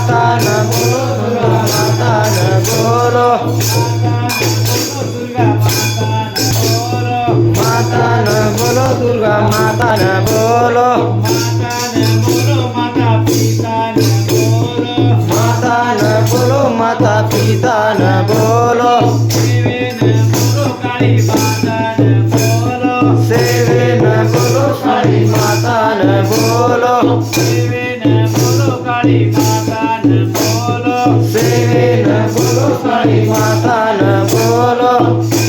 माता न बोलो दुर्गा माता न बोलो माता न बोलो दुर्गा माता न बोलो माता न बोलो माता पिता न बोलो सेवे न बोलो काली माता न बोलो सेवे न बोलो काली माता न बोलो